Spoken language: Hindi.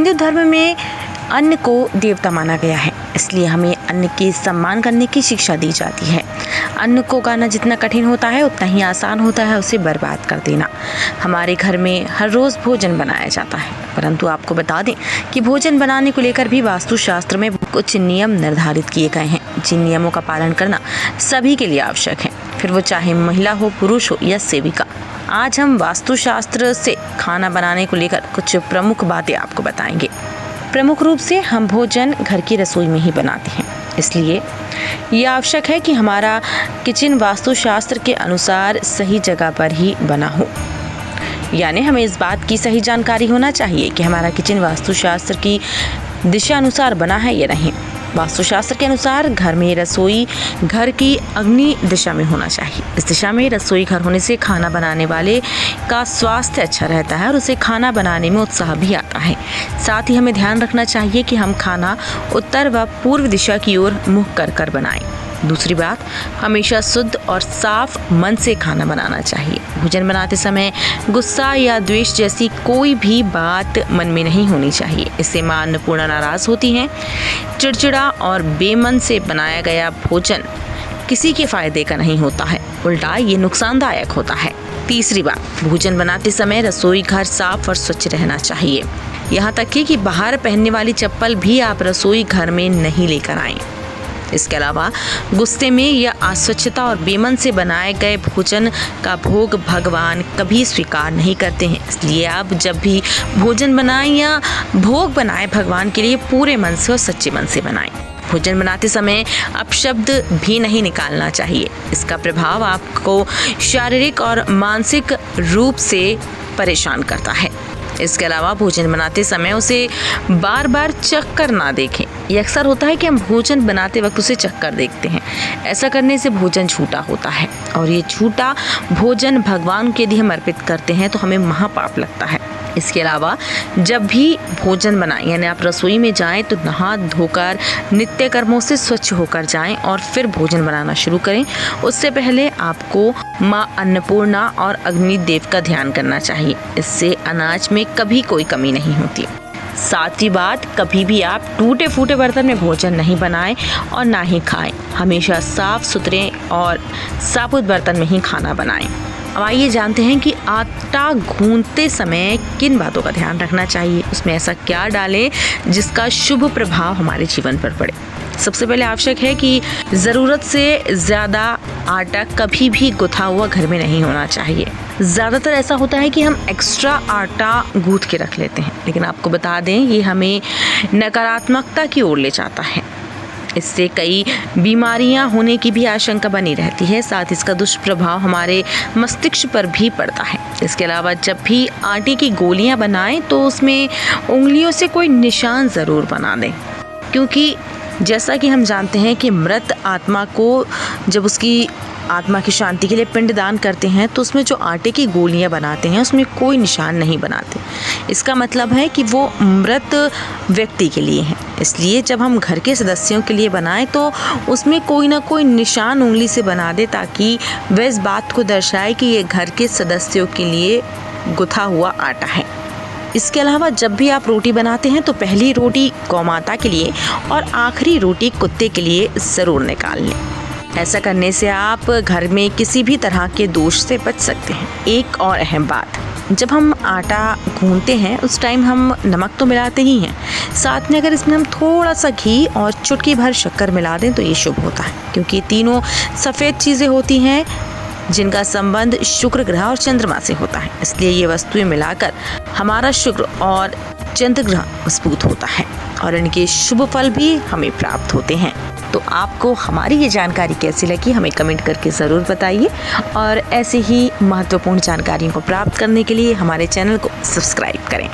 हिंदू धर्म में अन्न को देवता माना गया है, इसलिए हमें अन्न के सम्मान करने की शिक्षा दी जाती है। अन्न को उगाना जितना कठिन होता है उतना ही आसान होता है उसे बर्बाद कर देना। हमारे घर में हर रोज़ भोजन बनाया जाता है, परंतु आपको बता दें कि भोजन बनाने को लेकर भी वास्तुशास्त्र में कुछ नियम निर्धारित किए गए हैं, जिन नियमों का पालन करना सभी के लिए आवश्यक है, फिर वो चाहे महिला हो, पुरुष हो या सेविका। आज हम वास्तुशास्त्र से खाना बनाने को लेकर कुछ प्रमुख बातें आपको बताएंगे। प्रमुख रूप से हम भोजन घर की रसोई में ही बनाते हैं, इसलिए यह आवश्यक है कि हमारा किचन वास्तुशास्त्र के अनुसार सही जगह पर ही बना हो। यानी हमें इस बात की सही जानकारी होना चाहिए कि हमारा किचन वास्तुशास्त्र की दिशा अनुसार बना है या नहीं। वास्तुशास्त्र के अनुसार घर में रसोई घर की अग्नि दिशा में होना चाहिए। इस दिशा में रसोई घर होने से खाना बनाने वाले का स्वास्थ्य अच्छा रहता है और उसे खाना बनाने में उत्साह भी आता है। साथ ही हमें ध्यान रखना चाहिए कि हम खाना उत्तर व पूर्व दिशा की ओर मुख कर बनाएं। दूसरी बात, हमेशा शुद्ध और साफ मन से खाना बनाना चाहिए। भोजन बनाते समय गुस्सा या द्वेष जैसी कोई भी बात मन में नहीं होनी चाहिए, इससे मां अन्नपूर्णा नाराज होती हैं। चिड़चिड़ा और बेमन से बनाया गया भोजन किसी के फायदे का नहीं होता है, उल्टा ये नुकसानदायक होता है। तीसरी बात, भोजन बनाते समय रसोई घर साफ और स्वच्छ रहना चाहिए। यहाँ तक कि बाहर पहनने वाली चप्पल भी आप रसोई घर में नहीं लेकर आएं। इसके अलावा गुस्से में या अस्वच्छता और बेमन से बनाए गए भोजन का भोग भगवान कभी स्वीकार नहीं करते हैं, इसलिए आप जब भी भोजन बनाएं या भोग बनाएं भगवान के लिए पूरे मन से और सच्चे मन से बनाएं। भोजन बनाते समय अपशब्द भी नहीं निकालना चाहिए, इसका प्रभाव आपको शारीरिक और मानसिक रूप से परेशान करता है। इसके अलावा भोजन बनाते समय उसे बार बार चख कर ना देखें। ये अक्सर होता है कि हम भोजन बनाते वक्त उसे चख कर देखते हैं। ऐसा करने से भोजन झूठा होता है और ये झूठा भोजन भगवान के लिए हम अर्पित करते हैं तो हमें महापाप लगता है। इसके अलावा जब भी भोजन बनाएं यानी आप रसोई में जाएं तो नहा धोकर नित्य कर्मों से स्वच्छ होकर जाएं और फिर भोजन बनाना शुरू करें। उससे पहले आपको मां अन्नपूर्णा और अग्निदेव का ध्यान करना चाहिए, इससे अनाज में कभी कोई कमी नहीं होती। सातवीं बात, कभी भी आप टूटे फूटे बर्तन में भोजन नहीं बनाएं और ना ही खाएं। हमेशा साफ सुथरे और साबुत बर्तन में ही खाना बनाएं। अब आइए जानते हैं कि आटा गूंथते समय किन बातों का ध्यान रखना चाहिए, उसमें ऐसा क्या डालें जिसका शुभ प्रभाव हमारे जीवन पर पड़े। सबसे पहले आवश्यक है कि ज़रूरत से ज़्यादा आटा कभी भी गुथा हुआ घर में नहीं होना चाहिए। ज़्यादातर ऐसा होता है कि हम एक्स्ट्रा आटा गूंथ के रख लेते हैं, लेकिन आपको बता दें ये हमें नकारात्मकता की ओर ले जाता है। इससे कई बीमारियां होने की भी आशंका बनी रहती है, साथ इसका दुष्प्रभाव हमारे मस्तिष्क पर भी पड़ता है। इसके अलावा जब भी आटे की गोलियां बनाएं तो उसमें उंगलियों से कोई निशान ज़रूर बना दें, क्योंकि जैसा कि हम जानते हैं कि मृत आत्मा को जब उसकी आत्मा की शांति के लिए पिंडदान करते हैं तो उसमें जो आटे की गोलियां बनाते हैं उसमें कोई निशान नहीं बनाते। इसका मतलब है कि वो मृत व्यक्ति के लिए है। इसलिए जब हम घर के सदस्यों के लिए बनाएं तो उसमें कोई ना कोई निशान उंगली से बना दे, ताकि वह इस बात को दर्शाए कि ये घर के सदस्यों के लिए गुथा हुआ आटा है। इसके अलावा जब भी आप रोटी बनाते हैं तो पहली रोटी गौमाता के लिए और आखिरी रोटी कुत्ते के लिए ज़रूर निकाल लें। ऐसा करने से आप घर में किसी भी तरह के दोष से बच सकते हैं। एक और अहम बात, जब हम आटा गूंथते हैं उस टाइम हम नमक तो मिलाते ही हैं, साथ में अगर इसमें हम थोड़ा सा घी और चुटकी भर शक्कर मिला दें तो ये शुभ होता है, क्योंकि तीनों सफ़ेद चीज़ें होती हैं जिनका संबंध शुक्र ग्रह और चंद्रमा से होता है। इसलिए ये वस्तुएं मिलाकर हमारा शुक्र और चंद्र ग्रह मजबूत होता है और इनके शुभ फल भी हमें प्राप्त होते हैं। तो आपको हमारी ये जानकारी कैसी लगी हमें कमेंट करके ज़रूर बताइए, और ऐसे ही महत्वपूर्ण जानकारियों को प्राप्त करने के लिए हमारे चैनल को सब्सक्राइब करें।